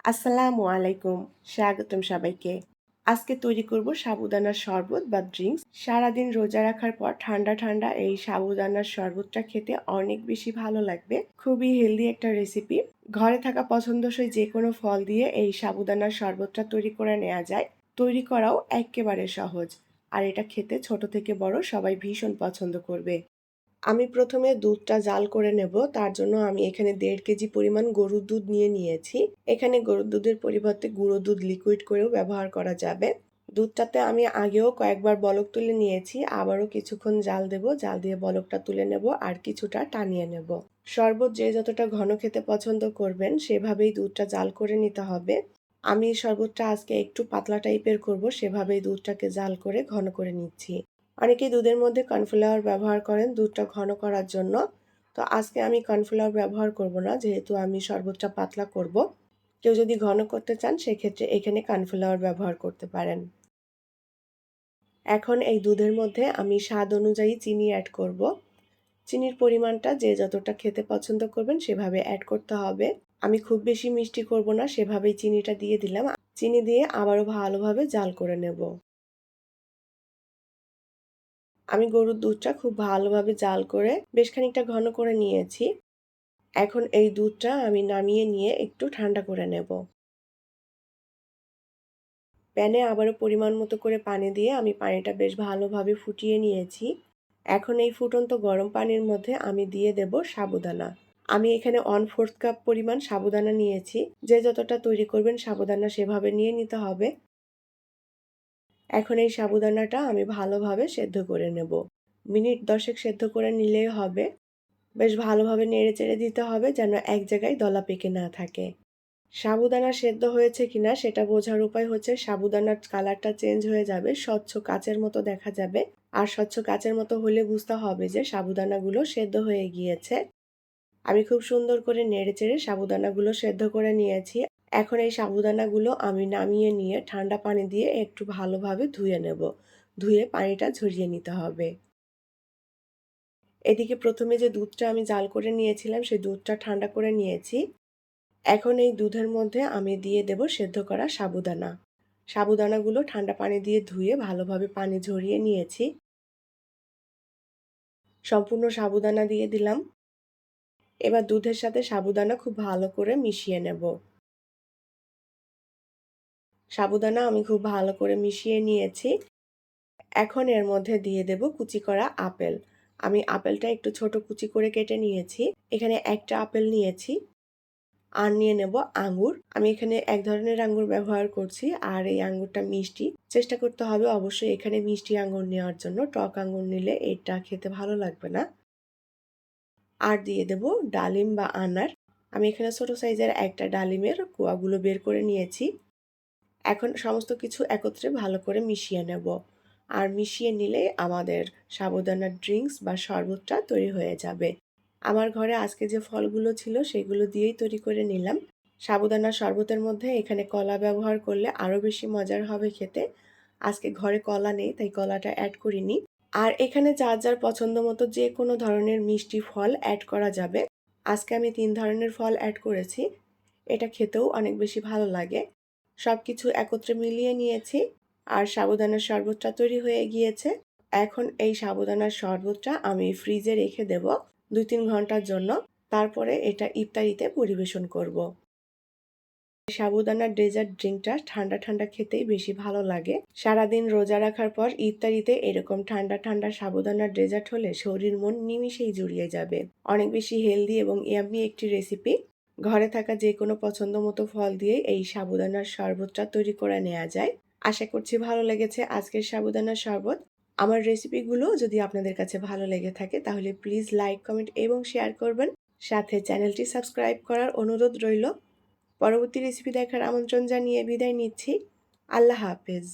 আসসালামু আলাইকুম, স্বাগতম সবাইকে। আজকে তৈরি করব সাবুদানার শরবত বা ড্রিঙ্কস। সারাদিন রোজা রাখার পর ঠান্ডা ঠান্ডা এই সাবুদানার শরবতটা খেতে অনেক বেশি ভালো লাগবে। খুবই হেলদি একটা রেসিপি। ঘরে থাকা পছন্দসই যে কোনো ফল দিয়ে এই সাবুদানার শরবতটা তৈরি করে নেওয়া যায়। তৈরি করাও একেবারে সহজ। আর এটা খেতে ছোট থেকে বড় সবাই ভীষণ পছন্দ করবে। আমি প্রথমে দুধটা জাল করে নেব। তার জন্য আমি এখানে ১.৫ কেজি পরিমাণ গরুর দুধ নিয়েছি। এখানে গরুর দুধের পরিবর্তে গুঁড়ো দুধ লিকুইড করেও ব্যবহার করা যাবে। দুধটাতে আমি আগেও কয়েকবার বলক তুলে নিয়েছি। আবারও কিছুক্ষণ জাল দেব। জাল দিয়ে বলকটা তুলে নেব আর কিছুটা টানিয়ে নেব। শরবত যে যতটা ঘন খেতে পছন্দ করবেন সেভাবেই দুধটা জাল করে নিতে হবে। আমি শরবতটা আজকে একটু পাতলা টাইপের করব, সেভাবেই দুধটাকে জাল করে ঘন করে নিচ্ছি। অনেকেই দুধের মধ্যে কর্নফ্লাওয়ার ব্যবহার করেন দুধটা ঘন করার জন্য। তো আজকে আমি কর্নফ্লাওয়ার ব্যবহার করব না, যেহেতু আমি শরবতটা পাতলা করব। কেউ যদি ঘন করতে চান সেক্ষেত্রে এখানে কর্নফ্লাওয়ার ব্যবহার করতে পারেন। এখন এই দুধের মধ্যে আমি স্বাদ অনুযায়ী চিনি অ্যাড করব। চিনির পরিমাণটা যে যতটা খেতে পছন্দ করবেন সেভাবে অ্যাড করতে হবে। আমি খুব বেশি মিষ্টি করব না, সেভাবেই চিনিটা দিয়ে দিলাম। চিনি দিয়ে আবারও ভালোভাবে জাল করে নেব। আমি গরুর দুধটা খুব ভালোভাবে জাল করে বেশ খানিকটা ঘন করে নিয়েছি। এখন এই দুধটা আমি নামিয়ে নিয়ে একটু ঠান্ডা করে নেব। প্যানে আবারও পরিমাণ মতো করে পানি দিয়ে আমি পানিটা বেশ ভালোভাবে ফুটিয়ে নিয়েছি। এখন এই ফুটন্ত গরম পানির মধ্যে আমি দিয়ে দেব সাবুদানা। আমি এখানে 1/4 কাপ পরিমাণ সাবুদানা নিয়েছি। যে যতটা তৈরি করবেন সাবুদানা সেভাবে নিয়ে নিতে হবে। এখন এই সাবুদানাটা আমি ভালোভাবে সেদ্ধ করে নেব। মিনিট 10 সেদ্ধ করে নিলেই হবে। বেশ ভালোভাবে নেড়েচেড়ে দিতে হবে যেন এক জায়গায় দলা পেকে না থাকে। সাবুদানা সেদ্ধ হয়েছে কিনা সেটা বোঝার উপায় হচ্ছে সাবুদানার কালারটা চেঞ্জ হয়ে যাবে, স্বচ্ছ কাচের মতো দেখা যাবে। আর স্বচ্ছ কাচের মতো হলে বুঝতে হবে যে সাবুদানাগুলো সেদ্ধ হয়ে গিয়েছে। আমি খুব সুন্দর করে নেড়েচেড়ে সাবুদানাগুলো সেদ্ধ করে নিয়েছি। এখন এই সাবুদানাগুলো আমি নামিয়ে নিয়ে ঠান্ডা পানি দিয়ে একটু ভালোভাবে ধুয়ে নেব। ধুয়ে পানিটা ঝরিয়ে নিতে হবে। এদিকে প্রথমে যে দুধটা আমি জাল করে নিয়েছিলাম সেই দুধটা ঠান্ডা করে নিয়েছি। এখন এই দুধের মধ্যে আমি দিয়ে দেব সেদ্ধ করা সাবুদানা। সাবুদানাগুলো ঠান্ডা পানি দিয়ে ধুয়ে ভালোভাবে পানি ঝরিয়ে নিয়েছি। সম্পূর্ণ সাবুদানা দিয়ে দিলাম। এবার দুধের সাথে সাবুদানা খুব ভালো করে মিশিয়ে নেব। সাবুদানা আমি খুব ভালো করে মিশিয়ে নিয়েছি। এখন এর মধ্যে দিয়ে দেব কুচি করা আপেল। আমি আপেলটা একটু ছোট কুচি করে কেটে নিয়েছি। এখানে একটা আপেল নিয়েছি। আর নিয়ে নেব আঙ্গুর। আমি এখানে এক ধরনের আঙ্গুর ব্যবহার করছি আর এই আঙ্গুরটা মিষ্টি। চেষ্টা করতে হবে অবশ্যই এখানে মিষ্টি আঙ্গুর নেওয়ার জন্য। টক আঙ্গুর নিলে এটা খেতে ভালো লাগবে না। আর দিয়ে দেব ডালিম বা আনার। আমি এখানে ছোট সাইজের একটা ডালিমের কোয়াগুলো বের করে নিয়েছি। এখন সমস্ত কিছু একত্রে ভালো করে মিশিয়ে নেব। আর মিশিয়ে নিলে আমাদের সাবুদানার ড্রিঙ্কস বা শরবতটা তৈরি হয়ে যাবে। আমার ঘরে আজকে যে ফলগুলো ছিল সেগুলো দিয়েই তৈরি করে নিলাম। সাবুদানার শরবতের মধ্যে এখানে কলা ব্যবহার করলে আরও বেশি মজার হবে খেতে। আজকে ঘরে কলা নেই তাই কলাটা অ্যাড করিনি। আর এখানে যার যার পছন্দ মতো যে কোনো ধরনের মিষ্টি ফল অ্যাড করা যাবে। আজকে আমি 3 ধরনের ফল অ্যাড করেছি। এটা খেতেও অনেক বেশি ভালো লাগে। সবকিছু একত্রে মিলিয়ে নিয়েছি আর সাবুদানার শরবতটা তৈরি হয়ে গিয়েছে। এখন এই সাবুদানার শরবতটা আমি ফ্রিজে রেখে দেব 2-3 ঘন্টার জন্য। তারপরে এটা ইফতারিতে পরিবেশন করব। সাবুদানার ডেজার্ট ড্রিঙ্কটা ঠান্ডা ঠান্ডা খেতেই বেশি ভালো লাগে। সারাদিন রোজা রাখার পর ইফতারিতে এরকম ঠান্ডা ঠান্ডা সাবুদানার ডেজার্ট হলে শরীর মন নিমিষেই জুড়িয়ে যাবে। অনেক বেশি হেলদি এবং ইয়াম্মি একটি রেসিপি। ঘরে থাকা যে কোনো পছন্দ মতো ফল দিয়ে এই সাবুদানার শরবতটা তৈরি করে নেওয়া যায়। আশা করছি ভালো লেগেছে আজকের সাবুদানার শরবত। আমার রেসিপিগুলো যদি আপনাদের কাছে ভালো লেগে থাকে তাহলে প্লিজ লাইক, কমেন্ট এবং শেয়ার করবেন। সাথে চ্যানেলটি সাবস্ক্রাইব করার অনুরোধ রইল। পরবর্তী রেসিপি দেখার আমন্ত্রণ জানিয়ে বিদায় নিচ্ছি। আল্লাহ হাফেজ।